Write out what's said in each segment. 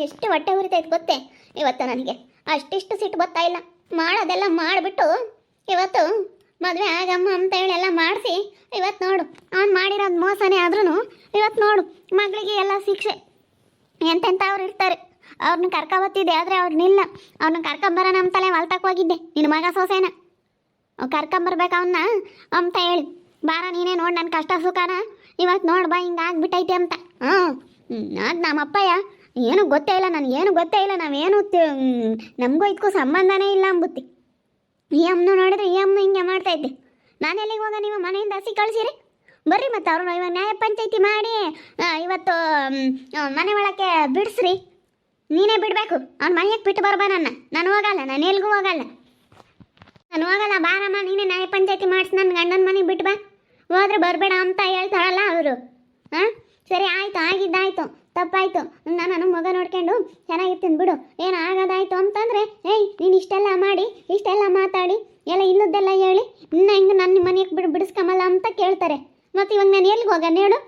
ಎಷ್ಟು ಹೊಟ್ಟೆ ಉರಿತೈತೆ ಗೊತ್ತೇ ಇವತ್ತು ನನಗೆ. ಅಷ್ಟಿಷ್ಟು ಸಿಟ್ಟು ಬರ್ತಾ ಇಲ್ಲ. ಮಾಡೋದೆಲ್ಲ ಮಾಡಿಬಿಟ್ಟು ಇವತ್ತು ಮದುವೆ ಆಗಮ್ಮ ಅಂತ ಹೇಳಿ ಎಲ್ಲ ಮಾಡಿಸಿ ಇವತ್ತು ನೋಡು ಅವ್ನು ಮಾಡಿರೋದು ಮೋಸನೇ ಆದ್ರೂ ಇವತ್ತು ನೋಡು ಮಗಳಿಗೆ ಎಲ್ಲ ಶಿಕ್ಷೆ ಎಂತೆಂಥವ್ರು ಇರ್ತಾರೆ. ಅವ್ರನ್ನ ಕರ್ಕೊಬತ್ತಿದ್ದೆ ಆದರೆ ಅವ್ರನ್ನಿಲ್ಲ. ಅವ್ರನ್ನ ಕರ್ಕೊಂಬರೋಣ ಅಂತಲೇ ಹೊಲ್ತಕ್ಕೆ ಹೋಗಿದ್ದೆ ನಿನ್ನ ಮಗ ಸೊಸೆನ ಕರ್ಕೊಂಬರ್ಬೇಕು ಅವನ್ನ ಅಂತ ಹೇಳಿ. ಬಾರ ನೀನೇ ನೋಡಿ ನನ್ನ ಕಷ್ಟ ಸುಖನ ಇವತ್ತು ನೋಡಿ ಬಾ ಹಿಂಗೆ ಆಗ್ಬಿಟ್ಟೈತೆ ಅಂತ. ಅದು ನಮ್ಮಪ್ಪಯ್ಯ ಏನೂ ಗೊತ್ತೇ ಇಲ್ಲ, ನನಗೇನು ಗೊತ್ತೇ ಇಲ್ಲ, ನಾವೇನು ನಮಗೂ ಇದಕ್ಕೂ ಸಂಬಂಧನೇ ಇಲ್ಲ ಅಂಬುತ್ತಿ. ಈ ಅಮ್ಮನು ನೋಡಿದ್ರೆ ಈ ಅಮ್ಮನು ಹಿಂಗೆ ಮಾಡ್ತೈತೆ. ನಾನು ಎಲ್ಲಿಗೆ ಹೋಗ, ನೀವು ಮನೆಯಿಂದ ಹಸಿ ಕಳಿಸಿರಿ ಬರ್ರಿ. ಮತ್ತು ಅವ್ರನ್ನ ಇವಾಗ ನ್ಯಾಯ ಪಂಚಾಯತಿ ಮಾಡಿ ಇವತ್ತು ಮನೆ ಒಳಕ್ಕೆ ಬಿಡಿಸ್ರಿ. ನೀನೇ ಬಿಡಬೇಕು. ಅವ್ನ ಮನೆಗೆ ಬಿಟ್ಟು ಬರ್ಬಾ ನಾನು ಹೋಗಲ್ಲ, ನಾನು ಎಲ್ಗೂ ಹೋಗಲ್ಲ, ನಾನು ಹೋಗಲ್ಲ. ಬಾರಮ್ಮ ನೀನೇ ನ್ಯಾಯ ಪಂಚಾಯತಿ ಮಾಡಿಸಿ ನನ್ನ ಗಂಡನ ಮನೆಗೆ ಬಿಟ್ಟು ಬಾ. ಹೋದ್ರೆ ಬರಬೇಡ ಅಂತ ಹೇಳ್ತಾರಲ್ಲ ಅವರು. ಸರಿ ಆಯಿತು, ಆಗಿದ್ದಾಯ್ತು, ತಪ್ಪಾಯಿತು. ನಾನು ಮಗ ನೋಡ್ಕೊಂಡು ಚೆನ್ನಾಗಿರ್ತೀನಿ ಬಿಡು. ಏನು ಆಗೋದಾಯ್ತು ಅಂತಂದರೆ ನೀನು ಇಷ್ಟೆಲ್ಲ ಮಾಡಿ ಇಷ್ಟೆಲ್ಲ ಮಾತಾಡಿ ಎಲ್ಲ ಇಲ್ಲದ್ದೆಲ್ಲ ಹೇಳಿ ಹಿಂಗೆ ನನ್ನ ಮನೆಗೆ ಬಿಡಿಸ್ಕೊಂಬಲ್ಲ ಅಂತ ಕೇಳ್ತಾರೆ. ಮತ್ತು ಇವಾಗ ನಾನು ಎಲ್ಲಿಗೆ ಹೋಗ ಹೇಳು?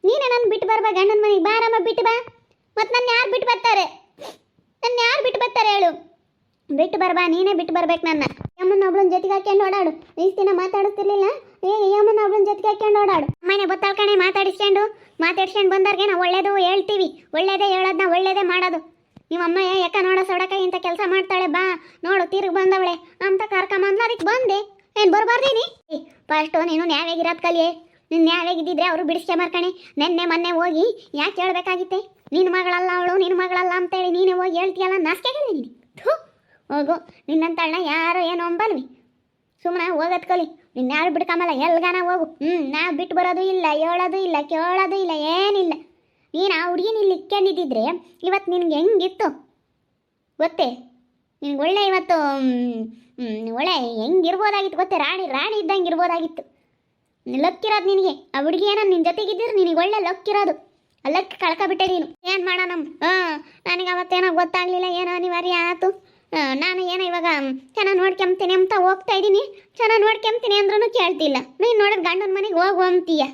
ನೀನೇ ನನ್ನ ಬಿಟ್ಟು ಬರ್ಬಾ ಗಂಡನ ಮನೆಗೆ. ಬಾರಮ್ಮ ಬಿಟ್ಟು ಬಾ. ಮತ್ತು ನನ್ನ ಯಾರು ಬಿಟ್ಟು ಬರ್ತಾರೆ? ಹೇಳು? ಬಿಟ್ಟು ಬರ್ಬಾ, ನೀನೇ ಬಿಟ್ಟು ಬರ್ಬೇಕು. ನನ್ನ ಯಮ್ಮನ ಒಬ್ಳನ್ನ ಜೊತೆಗೆ ಹಾಕ್ಕೊಂಡು ಓಡಾಡು. ಇಷ್ಟು ದಿನ ಮಾತಾಡಿಸ್ತಿರ್ಲಿಲ್ಲ, ಯಮ್ಮನ ಒಬ್ಳನ್ನ ಜೊತೆಗೆ ಹಾಕ್ಕೊಂಡು ಓಡಾಡು. ಅಮ್ಮನೇ ಗೊತ್ತಾಳ್ಕಣೆ ಮಾತಾಡಿಸ್ಕೊಂಡು ಬಂದವ್ರಿಗೆ ನಾವು ಒಳ್ಳೇದು ಹೇಳ್ತೀವಿ, ಒಳ್ಳೇದೇ ಹೇಳೋದನ್ನ ಒಳ್ಳೇದೇ ಮಾಡೋದು. ನಿಮ್ಮಮ್ಮ ಯಾಕ ನೋಡೋ ಸೊಡಕ ಇಂಥ ಕೆಲಸ ಮಾಡ್ತಾಳೆ, ಬಾ ನೋಡು ತಿರುಗಿ ಬಂದವಳೆ ಅಂತ ಕರ್ಕೊಂಬಂದ್ಲು. ಅದಕ್ಕೆ ಬಂದೆ. ಏನು ಬರಬಾರ್ದೇನಿ? ಫಸ್ಟು ನೀನು ನ್ಯಾಯಾಗಿರೋದು ಕಲಿಯೇ. ನೀನು ನ್ಯಾಯಾಗಿದ್ದಿದ್ರೆ ಅವರು ಬಿಡಿಸ್ಕೊಂಬರ್ಕಣೆ. ಮೊನ್ನೆ ಹೋಗಿ ಯಾಕೆ ಹೇಳ್ಬೇಕಾಗಿತ್ತೆ? ನಿನ್ನ ಮಗಳಲ್ಲ ಅವಳು, ನಿನ್ನ ಮಗಳಲ್ಲ ಅಂತೇಳಿ ನೀನೇ ಹೋಗಿ ಹೇಳ್ತೀಯಲ್ಲ, ನಾಸ್ಕೆಗಳೇ ನೀನು. ಹೋಗು, ನಿನ್ನಂತಳನ್ನ ಯಾರು ಏನೋ ಅಂಬಲ್ವಿ. ಸುಮ್ಮನೆ ಹೋಗೋದು ಕಲಿ. ನಿನ್ನ ಯಾರು ಬಿಡ್ಕೊಂಬಲ್ಲ, ಎಲ್ಗಾನ ಹೋಗು. ನಾವು ಬಿಟ್ಟು ಬರೋದು ಇಲ್ಲ, ಹೇಳೋದು ಇಲ್ಲ, ಕೇಳೋದು ಇಲ್ಲ, ಏನಿಲ್ಲ. ನೀನು ಆ ಹುಡುಗಿನ ಇಲ್ಲಿ ಇಕ್ಕೊಂಡಿದ್ದಿದ್ರೆ ಇವತ್ತು ನಿನಗೆ ಹೆಂಗಿತ್ತು ಗೊತ್ತೇ? ನಿನಗೆ ಒಳ್ಳೆ ಇವತ್ತು ಒಳ್ಳೆ ಹೆಂಗಿರ್ಬೋದಾಗಿತ್ತು ಗೊತ್ತೇ? ರಾಣಿ ಇದ್ದಂಗೆ ಇರ್ಬೋದಾಗಿತ್ತು. ಲಕ್ಕಿರೋದು ನಿನಗೆ. ಆ ಹುಡುಗಿ ಏನೋ ನಿನ್ನ ಜೊತೆಗಿದ್ದಿದ್ರೆ ನಿನಗೆ ಒಳ್ಳೆ ಲಕ್ಕಿರೋದು. ಲಕ್ ಕಳ್ಕೊಬಿಟ್ಟೆ ನೀನು. ಏನು ಮಾಡೋಣ? ನನಗೆ ಅವತ್ತೇನೋ ಗೊತ್ತಾಗಲಿಲ್ಲ, ಏನೋ ಅನಿವಾರ್ಯ ಆಯಿತು. ನಾನು ಏನೋ ಇವಾಗ ಚೆನ್ನಾಗಿ ನೋಡ್ಕೊಂತೀನಿ ಅಂತ ಹೋಗ್ತಾ ಇದ್ದೀನಿ. ಚೆನ್ನಾಗಿ ನೋಡ್ಕೊಂತೀನಿ ಅಂದ್ರೂ ಕೇಳ್ತಿಲ್ಲ. ನೀನು ನೋಡಿದ್ರೆ ಗಂಡನ ಮನೆಗೆ ಹೋಗು ಅಂತೀಯ.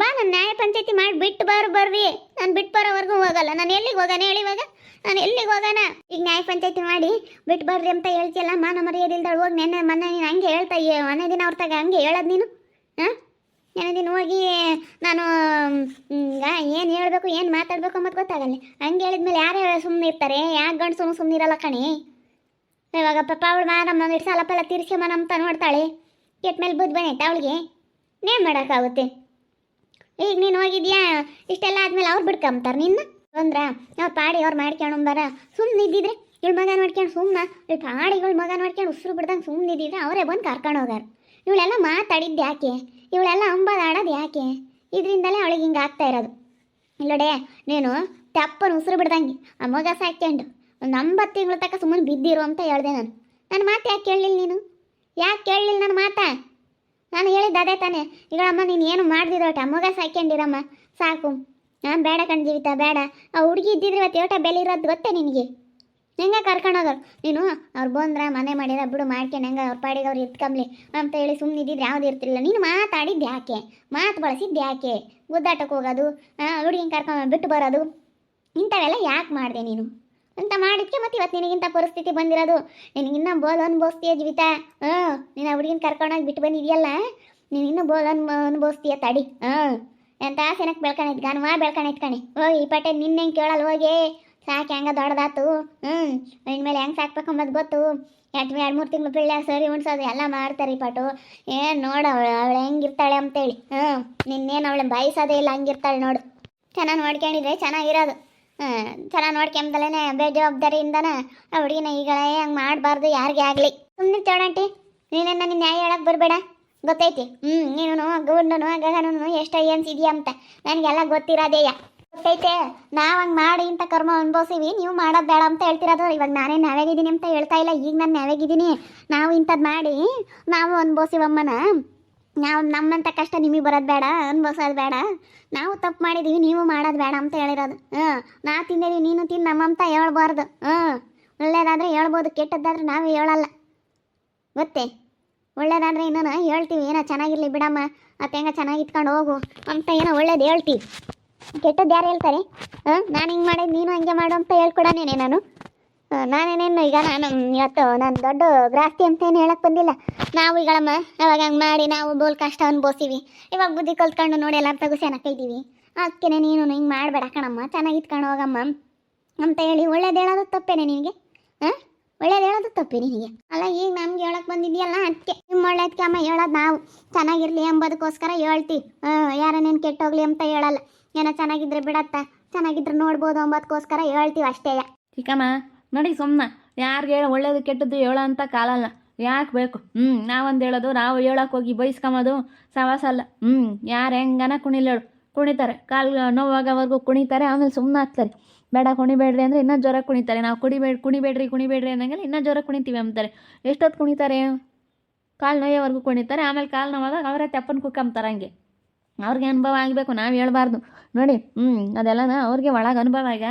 ಬಾ, ನಾನು ನ್ಯಾಯ ಪಂಚಾಯತಿ ಮಾಡಿ ಬಿಟ್ಟು ಬರ್ರಿ. ನಾನು ಬಿಟ್ಟು ಬರೋವರೆಗೂ ಹೋಗಲ್ಲ. ನಾನು ಎಲ್ಲಿಗೆ ಹೋಗೋಣ ಹೇಳಿ? ಇವಾಗ ನಾನು ಎಲ್ಲಿಗೆ ಹೋಗೋಣ? ಈಗ ನ್ಯಾಯ ಪಂಚಾಯತಿ ಮಾಡಿ ಬಿಟ್ಟು ಬರ್ರಿ ಅಂತ ಹೇಳ್ತಿಯಲ್ಲ, ಮಾನ ಮರ್ಯಾದಿಲ್ದಾಳು. ಹೋಗಿ ಮೊನ್ನೆ ನೀನು ಹಂಗೆ ಹೇಳ್ತಾ ಮನೆ ದಿನ ಅವ್ರ ತಗ ಹಂಗೆ ಹೇಳೋದು ನೀನು. ನೆನೆ ದಿನ ಹೋಗಿ ನಾನು ಏನು ಹೇಳಬೇಕು ಏನು ಮಾತಾಡಬೇಕು ಮತ್ತು ಗೊತ್ತಾಗಲ್ಲ. ಹಂಗೆ ಹೇಳಿದ್ಮೇಲೆ ಯಾರು ಸುಮ್ಮನೆ ಇರ್ತಾರೆ? ಯಾಕೆ ಗಂಡು ಸುಮ್ಮನೆ ಇರಲ್ಲ ಕಣೆ. ಇವಾಗ ಪಾಪ ಅವಳು ನಮ್ಮ ಇಟ್ಟು ಸಾಲಪ್ಪೆಲ್ಲ ತೀರ್ಸ್ಕೊಂಬನ ಅಂತ ನೋಡ್ತಾಳೆ. ಕೆಟ್ಟ ಮೇಲೆ ಬುದ್ಧಿ ಬಂದೈತೆ ಅವಳಿಗೆ. ಏನು ಮಾಡೋಕ್ಕಾಗುತ್ತೆ? ಈಗ ನೀನು ಹೋಗಿದ್ಯಾ, ಇಷ್ಟೆಲ್ಲ ಆದಮೇಲೆ ಅವ್ರು ಬಿಡ್ಕೊಂಬ್ತಾರೆ ನಿನ್ನ. ಬಂದ್ರ ಅವ್ರು ಪಾಡಿ ಅವ್ರು ಮಾಡ್ಕೊಂಬಾರ. ಸುಮ್ಮನೆ ಇದ್ದಿದ್ರೆ ಇವಳು ಮಗ ನೋಡ್ಕೊಂಡು ಸುಮ್ಮನೆ ಇವಳು ಪಾಡಿಗಳು ಮಗ ನೋಡ್ಕೊಂಡು ಉಸಿರು ಬಿಡ್ದಂಗೆ ಸುಮ್ಮನೆ ಇದ್ದಿದ್ರೆ ಅವರೇ ಬಂದು ಕರ್ಕೊಂಡು ಹೋಗಾರ. ಇವಳೆಲ್ಲ ಮಾತಾಡಿದ್ದು ಯಾಕೆ? ಇವಳೆಲ್ಲ ಅಂಬದಾಡೋದು ಯಾಕೆ? ಇದರಿಂದಲೇ ಅವಳಿಗೆ ಹಿಂಗೆ ಆಗ್ತಾ ಇರೋದು. ಇಲ್ಲಡೆ ನೀನು ತೆಪ್ಪನ ಉಸಿರು ಬಿಡ್ದಂಗೆ ಆ ಮಗ ಸಾಕ್ಕೊಂಡು ಒಂದು 90 ತಿಂಗಳು ತಕ್ಕ ಸುಮ್ಮನೆ ಬಿದ್ದಿರು ಅಂತ ಹೇಳಿದೆ ನಾನು. ನನ್ನ ಮಾತು ಯಾಕೆ ಕೇಳಲಿಲ್ಲ ನೀನು? ಯಾಕೆ ಕೇಳಲಿಲ್ಲ ನನ್ನ ಮಾತಾ? ನಾನು ಹೇಳಿದ್ದು ಅದೇ ತಾನೇ. ಈಗ ಅಮ್ಮ ನೀನು ಏನು ಮಾಡ್ದಿರೋಟ ಮಗ ಸಾಕ್ಕೊಂಡಿರಮ್ಮ ಸಾಕು. ನಾನು ಬೇಡ ಕಣ್ ಜೀವಿತ ಬೇಡ. ಆ ಹುಡುಗಿ ಇದ್ದಿದ್ರೆ ಇವತ್ತು ಏಟ ಬೆಲೆ ಇರೋದು ಗೊತ್ತೇ ನಿನಗೆ? ಹೆಂಗೆ ಕರ್ಕೊಂಡೋಗರು ನೀನು? ಅವ್ರು ಬಂದ್ರೆ ಮನೆ ಮಾಡಿರ ಬಿಡು ಮಾಡ್ಕೊಂಡು ಹೆಂಗೆ ಅವ್ರ ಪಾಡಿಗೆ ಅವ್ರು ಇಟ್ಕೊಂಬ್ಲಿ ಅಂತ ಹೇಳಿ ಸುಮ್ಮನೆ ಇದ್ದಿದ್ರೆ ಯಾವ್ದು ಇರ್ತಿರಲಿಲ್ಲ. ನೀನು ಮಾತಾಡಿದ್ದು ಯಾಕೆ? ಮಾತು ಬಳಸಿದ್ದು ಯಾಕೆ? ಗುದ್ದಾಟಕ್ಕೆ ಹೋಗೋದು, ಹುಡುಗಿನ ಕರ್ಕೊಂಡು ಬಿಟ್ಟು ಬರೋದು, ಇಂಥವೆಲ್ಲ ಯಾಕೆ ಮಾಡಿದೆ ನೀನು ಅಂತ ಮಾಡಿದ್ಕೆ ಮತ್ತು ಇವತ್ತು ನಿನಗಿಂಥ ಪರಿಸ್ಥಿತಿ ಬಂದಿರೋದು. ನಿನಗಿನ್ನ ಬೋಲ್ ಅನ್ಭವಿಸ್ತೀಯ ಜೀವಿತ. ನೀನು ಆ ಹುಡುಗಿನ ಕರ್ಕೊಂಡೋಗಿ ಬಿಟ್ಟು ಬಂದಿದೆಯಲ್ಲ, ನೀನು ಇನ್ನೂ ಬೋಲ್ ಅನ್ಭವಿಸ್ತೀಯ ತಡಿ. ಎಂಥ ಆಸೆನಕ್ಕೆ ಬೆಳ್ಕೊಂಡೈತೆ ಗಾನವಾ ಬೆಳ್ಕೊಂಡೈತೆ ಕಣೆ. ಹೋಗಿ ಈ ಪಟ್ಟೆ ನಿನ್ನ ಹೆಂಗೆ ಕೇಳಲ್ಲ ಹೋಗಿ. ಸಾಕು ಹೆಂಗೆ ದೊಡ್ಡದಾತು. ಇನ್ಮೇಲೆ ಹೆಂಗೆ ಸಾಕ್ಬೇಕಂಬದು ಗೊತ್ತು. 2-3 ತಿಂಗಳು ಪಿಳ್ಳೆ ಸರಿ ಉಣ್ಸೋದು ಎಲ್ಲ ಮಾಡ್ತಾರೆ ಈ ಪಾಟು. ಏನು ನೋಡು ಅವಳು ಹೆಂಗಿರ್ತಾಳೆ ಅಂತೇಳಿ. ನಿನ್ನೇನು ಅವಳೆ ಬಯಸೋದೇ ಇಲ್ಲ, ಹಂಗಿರ್ತಾಳೆ ನೋಡು. ಚೆನ್ನಾಗಿ ನೋಡ್ಕೊಂಡಿದ್ರೆ ಚೆನ್ನಾಗಿರೋದು. ಚೆನ್ನಾಗಿ ನೋಡ್ಕೊಂಬದಲೇ ಬೇಜವಾಬ್ದಾರಿಯಿಂದನ ಆ ಹುಡುಗಿನ ಈಗಳೇ ಹಂಗೆ ಮಾಡಬಾರ್ದು ಯಾರಿಗೆ ಆಗಲಿ. ಸುಮ್ಮನೆ ಚೋಡಂಟಿ ನೀನೇನು ನನಗೆ ನ್ಯಾಯ ಹೇಳಕ್ಕೆ ಬರಬೇಡ ಗೊತ್ತೈತಿ. ನೀನು ಗೌಂಡನು ಗಗನೂ ಎಷ್ಟು ಏನ್ಸಿದ್ಯಾ ಅಂತ ನನಗೆಲ್ಲ ಗೊತ್ತಿರೋದೇಯ ಗೊತ್ತೈತೆ. ನಾವು ಹಂಗೆ ಮಾಡಿ ಇಂಥ ಕರ್ಮ ಅನುಭವಿಸಿವಿ, ನೀವು ಮಾಡೋದು ಬೇಡ ಅಂತ ಹೇಳ್ತಿರೋದು. ಇವಾಗ ನಾನೇ ನ್ಯಾಯಾಗಿದ್ದೀನಿ ಅಂತ ಹೇಳ್ತಾ ಇಲ್ಲ. ಈಗ ನಾನು ನ್ಯಾಯಾಗಿದ್ದೀನಿ. ನಾವು ಇಂಥದ್ದು ಮಾಡಿ ನಾವು ಅನುಭವಿಸಿವಮ್ಮನ. ನಾವು ನಮ್ಮಂಥ ಕಷ್ಟ ನಿಮಗೆ ಬರೋದು ಬೇಡ, ಅನುಭವಿಸೋದು ಬೇಡ. ನಾವು ತಪ್ಪು ಮಾಡಿದ್ದೀವಿ, ನೀವು ಮಾಡೋದು ಬೇಡ ಅಂತ ಹೇಳಿರೋದು. ನಾ ತಿಂದೇವಿ ನೀನು ತಿನ್ನು ನಮ್ಮಂತ ಹೇಳ್ಬಾರ್ದು. ಒಳ್ಳೇದಾದರೆ ಹೇಳ್ಬೋದು, ಕೆಟ್ಟದ್ದಾದ್ರೆ ನಾವು ಹೇಳಲ್ಲ ಗೊತ್ತೇ. ಒಳ್ಳೇದಾದರೆ ಇನ್ನೂ ಹೇಳ್ತೀವಿ, ಏನೋ ಚೆನ್ನಾಗಿರಲಿ ಬಿಡಮ್ಮ, ಮತ್ತು ಹೆಂಗೆ ಚೆನ್ನಾಗಿ ಇಟ್ಕೊಂಡು ಹೋಗು ಅಂತ ಏನೋ ಒಳ್ಳೇದು ಹೇಳ್ತೀವಿ. ಕೆಟ್ಟದ್ದು ಯಾರು ಹೇಳ್ತಾರೆ? ನಾನು ಹಿಂಗೆ ಮಾಡಿದ್ದು ನೀನು ಹಂಗೆ ಮಾಡು ಅಂತ ಹೇಳ್ಕೊಡನೇನೆ ನಾನು. ನಾನೇನೇನು ಈಗ ನಾನು ಇವತ್ತು ನಾನು ದೊಡ್ಡ ಗ್ರಾಸ್ತಿ ಅಂತ ಏನು ಹೇಳಕ್ಕೆ ಬಂದಿಲ್ಲ. ನಾವು ಈಗಳಮ್ಮ ಅವಾಗ ಹಂಗೆ ಮಾಡಿ ನಾವು ಬೋಲ್ ಕಷ್ಟ ಅನ್ಬೋಸಿವಿ. ಇವಾಗ ಬುದ್ಧಿ ಕಲ್ತ್ಕೊಂಡು ನೋಡಿ ಎಲ್ಲ ತಗುಸೇನಕ್ಕೆ ಇದ್ದೀವಿ. ಅದಕ್ಕೆ ನೀನು ಹಿಂಗೆ ಮಾಡಬೇಡ ಕಣಮ್ಮ, ಚೆನ್ನಾಗಿತ್ಕೊಂಡು ಹೋಗಮ್ಮ ಅಂತ ಹೇಳಿ ಒಳ್ಳೇದು ಹೇಳೋದು ತಪ್ಪೇನೆ ನಿನಗೆ? ಒಳ್ಳೇದು ಹೇಳೋದು ತಪ್ಪೇ ನಿನಗೆ? ಅಲ್ಲ ಈಗ ನಮ್ಗೆ ಹೇಳಕ್ಕೆ ಬಂದಿದ್ಯಲ್ಲ, ಅದಕ್ಕೆ ನಿಮ್ಮ ಒಳ್ಳೇದಕ್ಕೆ ಅಮ್ಮ ಹೇಳೋದು. ನಾವು ಚೆನ್ನಾಗಿರಲಿ ಎಂಬುದಕ್ಕೋಸ್ಕರ ಹೇಳ್ತೀವಿ. ಯಾರನ್ನೇನು ಕೆಟ್ಟೋಗ್ಲಿ ಅಂತ ಹೇಳಲ್ಲ. ಏನೋ ಚೆನ್ನಾಗಿದ್ರೆ ಬಿಡತ್ತ, ಚೆನ್ನಾಗಿದ್ರೆ ನೋಡ್ಬೋದು ಅಂಬೋದಕ್ಕೋಸ್ಕರ ಹೇಳ್ತೀವಿ ಅಷ್ಟೇ. ಚಿಕ್ಕಮ್ಮ ನೋಡಿ, ಸುಮ್ಮನೆ ಯಾರಿಗೆ ಒಳ್ಳೇದು ಕೆಟ್ಟದ್ದು ಹೇಳೋ ಅಂತ ಕಾಲಲ್ಲ. ಯಾಕೆ ಬೇಕು? ನಾವೊಂದು ಹೇಳೋದು, ನಾವು ಹೇಳೋಕೆ ಹೋಗಿ ಬೈಸ್ಕೊಂಬೋದು ಸವಾಸ ಅಲ್ಲ. ಯಾರು ಹೆಂಗನ ಕುಣಿಲೇಳು ಕುಣಿತಾರೆ, ಕಾಲು ನೋವಾಗವರೆಗೂ ಕುಣಿತಾರೆ, ಆಮೇಲೆ ಸುಮ್ಮನೆ ಆಗ್ತಾರೆ. ಬೇಡ ಕುಣಿಬೇಡ್ರಿ ಅಂದರೆ ಇನ್ನೂ ಜ್ವರ ಕುಣಿತಾರೆ. ನಾವು ಕುಣಿಬೇಡ್ರಿ ಅನ್ನಂಗೆಲ್ಲ ಇನ್ನೂ ಜ್ವರ ಕುಣಿತೀವಿ ಅಂತಾರೆ. ಎಷ್ಟೊತ್ತು ಕುಣಿತಾರೆ? ಕಾಲು ನೋಯೋವರೆಗೂ ಕುಣಿತಾರೆ, ಆಮೇಲೆ ಕಾಲು ನೋವಾಗ ಅವರೇ ತೆಪ್ಪನ ಕುಕ್ಕಂತಾರೆ. ಹಂಗೆ ಅವ್ರಿಗೆ ಅನುಭವ ಆಗಬೇಕು, ನಾವು ಹೇಳ್ಬಾರ್ದು ನೋಡಿ. ಅದೆಲ್ಲನ ಅವ್ರಿಗೆ ಒಳಗೆ ಅನುಭವ. ಈಗ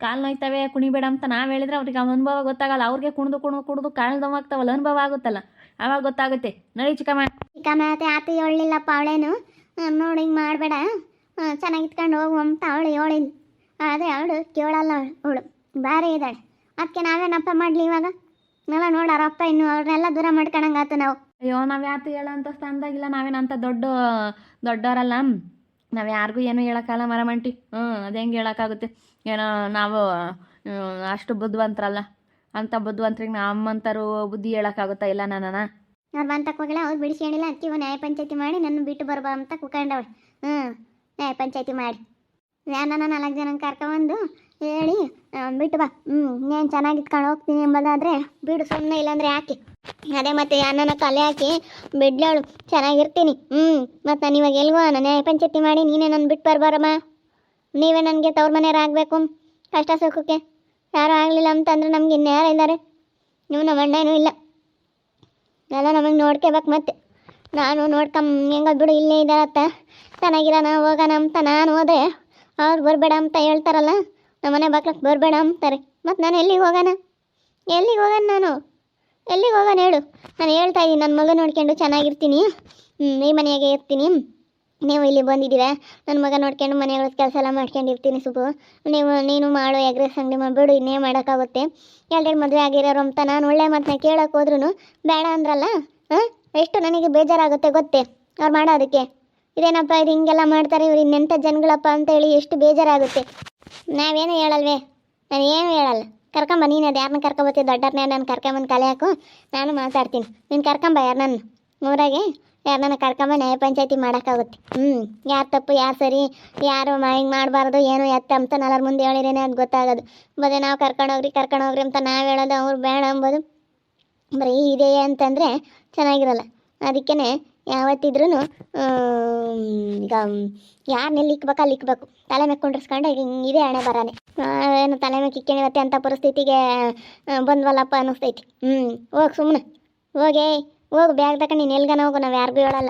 ಕಾಲು ನೋಯ್ತವೆ ಕುಣಿಬೇಡ ಅಂತ ನಾವು ಹೇಳಿದ್ರೆ ಅವ್ರಿಗೆ ಅನುಭವ ಗೊತ್ತಾಗಲ್ಲ. ಅವ್ರಿಗೆ ಕುಣಿದು ಕಾಲು ನೋವಾಗ್ತಾವಲ್ಲ, ಅನುಭವ ಆಗುತ್ತಲ್ಲ, ಆವಾಗ ಗೊತ್ತಾಗುತ್ತೆ. ನೋಡಿ ಚಿಕ್ಕಮ್ಮ ಆತು ಹೇಳಲಿಲ್ಲಪ್ಪ ಅವಳೇನು. ನೋಡಿ ಹಿಂಗೆ ಮಾಡಬೇಡ, ಚೆನ್ನಾಗಿತ್ಕೊಂಡು ಹೋಗು ಅಂತ ಅವಳು ಹೇಳಿದ್ಲು. ಆದರೆ ಅವಳು ಕೇಳಲ್ಲ. ಅವಳು ಭಾರಿ ಇದ್ದಾಳೆ. ಅದಕ್ಕೆ ನಾವೇನಪ್ಪ ಮಾಡಲಿ ಇವಾಗ? ಎಲ್ಲ ನೋಡಾರಪ್ಪ ಇನ್ನು ಅವ್ರನ್ನೆಲ್ಲ ದೂರ ಮಾಡ್ಕೊಳಂಗಾತು ನಾವು. ಅಯ್ಯೋ, ನಾವು ಯಾತು ಹೇಳೋ ಅಂತ ಸ್ಥಾನದಾಗಿಲ್ಲ. ನಾವೇನಂತ ದೊಡ್ಡವರಲ್ಲ. ನಾವು ಯಾರಿಗೂ ಏನೂ ಹೇಳೋಕ್ಕಲ್ಲ ಮರಮಂಟಿ. ಅದು ಹೆಂಗೆ ಹೇಳೋಕ್ಕಾಗುತ್ತೆ? ಏನೋ ನಾವು ಅಷ್ಟು ಬುದ್ಧಿವಂತರಲ್ಲ. ಅಂಥ ಬುದ್ಧಿವಂತರಿಗೆ ನಮ್ಮಂಥರು ಬುದ್ಧಿ ಹೇಳೋಕ್ಕಾಗುತ್ತಾ? ಇಲ್ಲ ನಾನು ಅವ್ರು ಬಂತಕ್ಕೆ ಹೋಗಿಲ್ಲ, ಅವ್ರು ಬಿಡಿಸಿ ಹೇಳಿಲ್ಲ. ಅದಕ್ಕೆ ನ್ಯಾಯ ಪಂಚಾಯತಿ ಮಾಡಿ ನನ್ನ ಬಿಟ್ಟು ಬರ್ಬಾ ಅಂತ ಕುತ್ಕೊಂಡವಳು. ನ್ಯಾಯ ಪಂಚಾಯತಿ ಮಾಡಿ ನಾನು 4 ಜನ ಕರ್ಕೊಂಬಂದು ಹೇಳಿ ಬಿಟ್ಟು ಬಾ. నేను ಚೆನ್ನಾಗಿತ್ಕೊಂಡು ಹೋಗ್ತೀನಿ ಎಂಬುದಾದರೆ ಬಿಡು, ಸುಮ್ಮನೆ ಇಲ್ಲಾಂದರೆ ಯಾಕೆ? ಅದೇ ಮತ್ತೆ ಅಣ್ಣನ ಕಲೆ ಹಾಕಿ ಬಿಡ್ಲವಳು, ಚೆನ್ನಾಗಿರ್ತೀನಿ. ಮತ್ತು ನಾನು ಇವಾಗ ಎಲ್ಗೋ ನ್ಯಾಯ ಪಂಚಾಯತಿ ಮಾಡಿ ನೀನೇ ನನ್ನ ಬಿಟ್ಟು ಬರ್ಬಾರಮ್ಮ. ನೀವೇ ನನಗೆ ತವ್ರ ಮನೆಯವ್ರಾಗಬೇಕು ಕಷ್ಟ ಸುಖಕ್ಕೆ. ಯಾರೂ ಆಗಲಿಲ್ಲ ಅಂತಂದ್ರೆ ನಮ್ಗೆ ಇನ್ಯಾರು ಇದ್ದಾರೆ? ನೀವು ನಮ್ಮ ಅಣ್ಣನೂ ಇಲ್ಲ, ಎಲ್ಲ ನಮಗೆ ನೋಡ್ಕೋಬೇಕು. ಮತ್ತೆ ನಾನು ಹೆಂಗ ಬಿಡು ಇಲ್ಲೇ ಇದ್ದಾರತ್ತ, ಚೆನ್ನಾಗಿರೋಣ ಹೋಗೋಣ ಅಂತ ನಾನು ಹೋದೆ. ಅವ್ರು ಬರಬೇಡ ಅಂತ ಹೇಳ್ತಾರಲ್ಲ, ನಮ್ಮನೆ ಬಾಕ್ಲಕ್ಕೆ ಬರಬೇಡ ಅಂತಾರೆ. ಮತ್ತು ನಾನು ಎಲ್ಲಿಗೆ ಹೋಗೋಣ ನಾನು? ಎಲ್ಲಿಗೆ ಹೋಗೋಣ ಹೇಳು? ನಾನು ಹೇಳ್ತಾ ಇದ್ದೀನಿ, ನನ್ನ ಮಗ ನೋಡ್ಕೊಂಡು ಚೆನ್ನಾಗಿರ್ತೀನಿ, ಈ ಮನೆಯಾಗೆ ಇರ್ತೀನಿ. ನೀವು ಇಲ್ಲಿ ಬಂದಿದ್ದೀರಾ, ನನ್ನ ಮಗ ನೋಡ್ಕೊಂಡು ಮನೆಗಳ ಕೆಲಸ ಎಲ್ಲ ಮಾಡ್ಕೊಂಡಿರ್ತೀನಿ. ಸುಬ್ಬು ನೀನು ಮಾಡು, ಎಗ್ರೆಸ್ ಅಂಗಡಿ ಮಾಡಿಬಿಡು, ಇನ್ನೇ ಮಾಡೋಕ್ಕಾಗುತ್ತೆ. 2 ಮದುವೆ ಆಗಿರೋರು ಅಂತ ನಾನು ಒಳ್ಳೆ ಮಾತನ್ನ ಕೇಳೋಕೆ ಹೋದ್ರೂ ಬೇಡ ಅಂದ್ರಲ್ಲ. ಎಷ್ಟು ನನಗೆ ಬೇಜಾರಾಗುತ್ತೆ ಗೊತ್ತೇ ಅವ್ರು ಮಾಡೋದಕ್ಕೆ. ಇದೇನಪ್ಪ ಇದು ಹಿಂಗೆಲ್ಲ ಮಾಡ್ತಾರೆ, ಇವ್ರು ಇನ್ನೆಂಥ ಜನಗಳಪ್ಪ ಅಂತೇಳಿ ಎಷ್ಟು ಬೇಜಾರಾಗುತ್ತೆ. ನಾವೇನು ಹೇಳಲ್ವೇ? ನಾನು ಏನು ಹೇಳಲ್ಲ. ಕರ್ಕೊಂಬ ನೀನು, ಅದು ಯಾರನ್ನ ಕರ್ಕೊಬತ್ತೀವಿ? ದೊಡ್ಡವ್ರನ್ನೇ ನಾನು ಕರ್ಕೊಂಬಂದು ಕಲೆ ಹಾಕು, ನಾನು ಮಾತಾಡ್ತೀನಿ. ನೀನು ಕರ್ಕೊಂಬ ಯಾರನ್ನ ಊರಾಗೆ, ಯಾರನ್ನ ಕರ್ಕೊಂಬ ನ್ಯಾಯ ಪಂಚಾಯತಿ ಮಾಡೋಕ್ಕಾಗುತ್ತೆ. ಯಾರು ತಪ್ಪು ಯಾರು ಸರಿ, ಯಾರು ಹಿಂಗೆ ಮಾಡಬಾರ್ದು ಏನು ಎತ್ತ ಅಂತ ನಾಲ್ರ ಮುಂದೆ ಹೇಳಿರೇನೆ ಅದು ಗೊತ್ತಾಗೋದು. ಬದೇ ನಾವು ಕರ್ಕೊಂಡೋಗ್ರಿ ಅಂತ ನಾವು ಹೇಳೋದು, ಅವ್ರು ಬೇಡ ಅಂಬೋದು ಬರೀ ಇದೆ ಅಂತಂದರೆ ಚೆನ್ನಾಗಿರಲ್ಲ. ಅದಕ್ಕೇ ಯಾವತ್ತಿದ್ರೂ ಈಗ ಯಾರನ್ನೆಲ್ಲಿ ಇಕ್ಬೇಕು ಅಲ್ಲಿ ಇಕ್ಬೇಕು. ತಲೆ ಮೇಲೆ ಕುಂಡ್ರಿಸ್ಕೊಂಡು ಇದೇ ಹಣೆ ಬರಾನೆ. ಏನು ತಲೆ ಮೇಲೆ ಕಿಕ್ಕಿಣಿವತ್ತೆ ಅಂಥ ಪರಿಸ್ಥಿತಿಗೆ ಬಂದ್ವಲ್ಲಪ್ಪ ಅನ್ನಿಸ್ತೈತಿ. ಹೋಗಿ ಸುಮ್ಮನೆ ಹೋಗು ಬ್ಯಾಗ್ ತಗೊಂಡು ನೀನು ಎಲ್ಗನ ಹೋಗು, ನಾವು ಯಾರಿಗೂ ಹೇಳಲ್ಲ.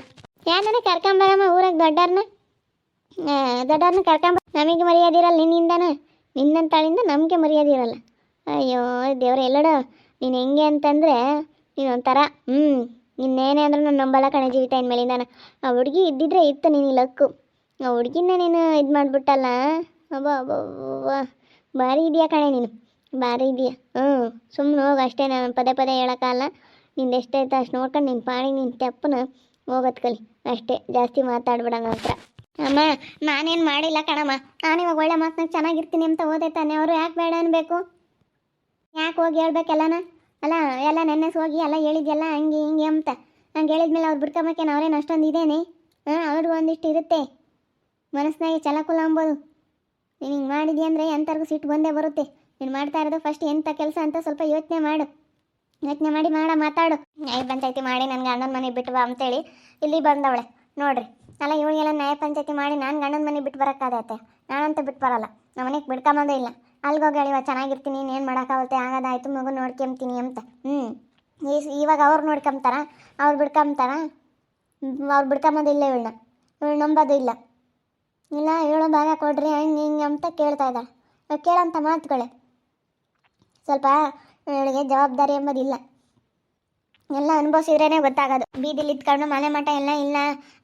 ಯಾರನ್ನ ಕರ್ಕೊಂಬರಮ್ಮ ಊರಾಗ ದೊಡ್ಡವ್ರನ್ನ ಕರ್ಕೊಂಬ. ನಮಗೆ ಮರ್ಯಾದಿರಲ್ಲ ನಿನ್ನಂತಾಳಿಂದ ನಮಗೆ ಮರ್ಯಾದಿರಲ್ಲ. ಅಯ್ಯೋ ದೇವ್ರೆ ಎಲ್ಲಡು, ನೀನು ಹೆಂಗೆ ಅಂತಂದರೆ ನೀನು ಒಂಥರ ಇನ್ನೇನೇ ಅಂದ್ರೂ ನಾನು ನಂಬಲ್ಲ ಕಣೆ ಜೀವಿತ ಇನ್ಮೇಲಿಂದ. ಆ ಹುಡುಗಿ ಇದ್ದಿದ್ರೆ ಇತ್ತು ನೀನು ಲಕ್ಕು. ಆ ಹುಡುಗಿನ ನೀನು ಇದು ಮಾಡಿಬಿಟ್ಟಲ್ಲ. ಅಬ್ಬಾ ಭಾರಿ ಇದೆಯಾ ಕಣೆ ನೀನು, ಭಾರಿ ಇದೆಯಾ. ಸುಮ್ಮನೆ ಹೋಗು ಅಷ್ಟೇ. ನಾನು ಪದೇ ಹೇಳೋಕ್ಕಲ್ಲ. ನಿಂದು ಎಷ್ಟೈತೆ ಅಷ್ಟು ನೋಡ್ಕೊಂಡು ನಿನ್ನ ಪಾಣಿಗೆ ನಿನ್ನ ತೆಪ್ಪನ ಹೋಗೋದು ಕಲಿ ಅಷ್ಟೇ. ಜಾಸ್ತಿ ಮಾತಾಡ್ಬೇಡ ನನ್ನ ಹತ್ರ. ಅಮ್ಮ ನಾನೇನು ಮಾಡಿಲ್ಲ ಕಣಮ್ಮ. ನಾನಿವಾಗ ಒಳ್ಳೆ ಮಾತನಾಗ ಚೆನ್ನಾಗಿರ್ತೀನಿ ಅಂತ ಹೋದೆ ತಾನೆ. ಅವರು ಯಾಕೆ ಬೇಡ ಅನ್ಬೇಕು? ಯಾಕೆ ಹೋಗಿ ಹೇಳ್ಬೇಕೆಲ್ಲನ? ಅಲ್ಲ ಎಲ್ಲ ನೆನ್ನೆಸ್ ಹೋಗಿ ಎಲ್ಲ ಹೇಳಿದ್ಯಲ್ಲ ಹಂಗೆ ಹಿಂಗೆ ಅಂತ. ಹಂಗೆ ಹೇಳಿದ್ಮೇಲೆ ಅವ್ರು ಬಿಡ್ಕೊಬೇಕೇನು? ಅವ್ರೇನು ಅಷ್ಟೊಂದು ಇದೇನೆ? ಅವ್ರಿಗೂ ಒಂದಿಷ್ಟು ಇರುತ್ತೆ ಮನಸ್ಸಿನಾಗೆ ಚಲಕುಲ ಅಂಬೋದು. ನೀನು ಹಿಂಗೆ ಮಾಡಿದ್ಯಾ ಅಂದರೆ ಎಂಥವ್ರಿಗೂ ಸಿಟ್ಟು ಬಂದೇ ಬರುತ್ತೆ. ನೀನು ಮಾಡ್ತಾ ಇರೋದು ಫಸ್ಟ್ ಎಂಥ ಕೆಲಸ ಅಂತ ಸ್ವಲ್ಪ ಯೋಚನೆ ಮಾಡಿ ಮಾತಾಡು. ನ್ಯಾಯ ಪಂಚಾಯತಿ ಮಾಡಿ ನನ್ನ ಗಂಡನ ಮನೆ ಬಿಟ್ಟು ಬಾ ಅಂತೇಳಿ ಇಲ್ಲಿ ಬಂದವಳೆ ನೋಡ್ರಿ. ಅಲ್ಲ ಇವಳಿಗೆಲ್ಲ ನ್ಯಾಯ ಪಂಚಾಯತಿ ಮಾಡಿ ನಾನು ಗಂಡನ ಮನೆ ಬಿಟ್ಟು ಬರೋಕ್ಕಾಗತ್ತೆ? ನಾನಂತೂ ಬಿಟ್ಟು ಬರಲ್ಲ. ನಮ್ಮ ಮನೆಗೆ ಬಿಡ್ಕೊಂಬೋದೇ ಇಲ್ಲ. ಅಲ್ಲಿಗೋಗಿ ಹೇಳಿವ ಚೆನ್ನಾಗಿರ್ತೀನಿ, ಇನ್ನೇನು ಮಾಡೋಕ್ಕಾಗುತ್ತೆ, ಆಗೋದಾಯ್ತು ಮಗು ನೋಡ್ಕೊಂತೀನಿ ಅಂತ. ಇವಾಗ ಅವ್ರು ನೋಡ್ಕೊಂತಾರ? ಅವ್ರು ಬಿಡ್ಕೊಂತಾರ? ಅವ್ರು ಬಿಡ್ಕೊಂಬೋದಿಲ್ಲ. ಇವಳು ನಂಬೋದು ಇಲ್ಲ. ಹೇಳೋ ಭಾಗ ಕೊಡ್ರಿ ಹಂಗೆ ಹಿಂಗೆ ಅಂತ ಕೇಳ್ತಾ ಇದ್ದಾಳೆ. ಕೇಳೋಂಥ ಮಾತುಗಳೇ. ಸ್ವಲ್ಪ ಇವಳಿಗೆ ಜವಾಬ್ದಾರಿ ಎಂಬುದಿಲ್ಲ. ಎಲ್ಲ ಅನುಭವಿಸಿದ್ರೇ ಗೊತ್ತಾಗೋದು. ಬೀದಿಲಿ ಇತ್ಕೊಂಡು ಮನೆ ಮಠ ಎಲ್ಲ ಇಲ್ಲ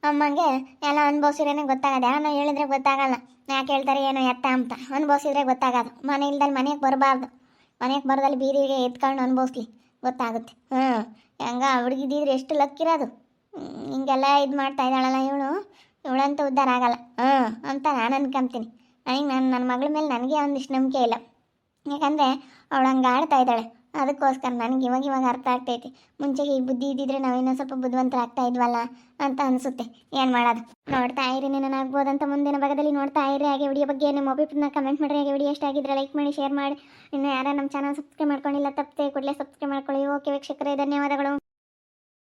ಅಮ್ಮಂಗೆ ಎಲ್ಲ ಅನುಭವಿಸಿದ್ರೇ ಗೊತ್ತಾಗೋದು. ಯಾರನ್ನ ಹೇಳಿದ್ರೆ ಗೊತ್ತಾಗಲ್ಲ. ಯಾಕೆ ಹೇಳ್ತಾರೆ ಏನೋ ಎತ್ತ ಅಂತ ಅನುಭವಿಸಿದ್ರೆ ಗೊತ್ತಾಗೋದು. ಮನೆ ಇಲ್ದಲ್ಲಿ ಮನೆಗೆ ಬರಬಾರ್ದು. ಮನೆಗೆ ಬರದಲ್ಲಿ ಬೀದಿಗೆ ಎತ್ಕೊಂಡು ಅನುಭವಿಸ್ಲಿ ಗೊತ್ತಾಗುತ್ತೆ. ಹೆಂಗ ಹುಡುಗಿದಿದ್ರೆ ಎಷ್ಟು ಲಕ್ಕಿರೋದು. ಹಿಂಗೆಲ್ಲ ಇದು ಮಾಡ್ತಾ ಇದ್ದಾಳಲ್ಲ ಇವಳಂತೂ ಉದ್ಧಾರ ಆಗಲ್ಲ ಅಂತ ನಾನು ಅನ್ಕೊಂತೀನಿ. ನನಗೆ ನನ್ನ ಮಗಳ ಮೇಲೆ ನನಗೆ ಒಂದಿಷ್ಟು ನಂಬಿಕೆ ಇಲ್ಲ. ಯಾಕಂದರೆ ಅವಳು ಹಂಗೆ ಆಡ್ತಾ ಇದ್ದಾಳೆ. ಅದಕ್ಕೋಸ್ಕರ ನನಗೆ ಇವಾಗ ಅರ್ಥ ಆಗ್ತೈತಿ. ಮುಂಚೆಗೆ ಈ ಬುದ್ಧಿ ಇದ್ದಿದ್ರೆ ನಾವು ಇನ್ನೂ ಸ್ವಲ್ಪ ಬುದ್ಧಿವಂತರಾಗ್ತಾ ಇದ್ವಲ್ಲ ಅಂತ ಅನಿಸುತ್ತೆ. ಏನು ಮಾಡೋದು. ನೋಡ್ತಾ ಇರಿ, ಆಗ್ಬೋದಂತ ಮುಂದಿನ ಭಾಗದಲ್ಲಿ ನೋಡ್ತಾ ಇರಿ. ಹಾಗೆ ವಿಡಿಯೋ ಬಗ್ಗೆ ನಿಮ್ಮ ಒಪಿನಿಯನ್ನ ಕಮೆಂಟ್ ಮಾಡಿರಿ. ಹಾಗೆ ವಿಡಿಯೋ ಇಷ್ಟ ಆಗಿದ್ರೆ ಲೈಕ್ ಮಾಡಿ, ಶೇರ್ ಮಾಡಿ. ಇನ್ನು ಯಾರು ನಮ್ಮ ಚಾನಲ್ ಸಬ್ಸ್ಕ್ರೈಬ್ ಮಾಡ್ಕೊಂಡಿಲ್ಲ ತಪ್ಪದೆ ಕೂಡಲೇ ಸಬ್ಸ್ಕ್ರೈಬ್ ಮಾಡ್ಕೊಳ್ಳಿ. ಓಕೆ ವೀಕ್ಷಕರೇ, ಧನ್ಯವಾದಗಳು.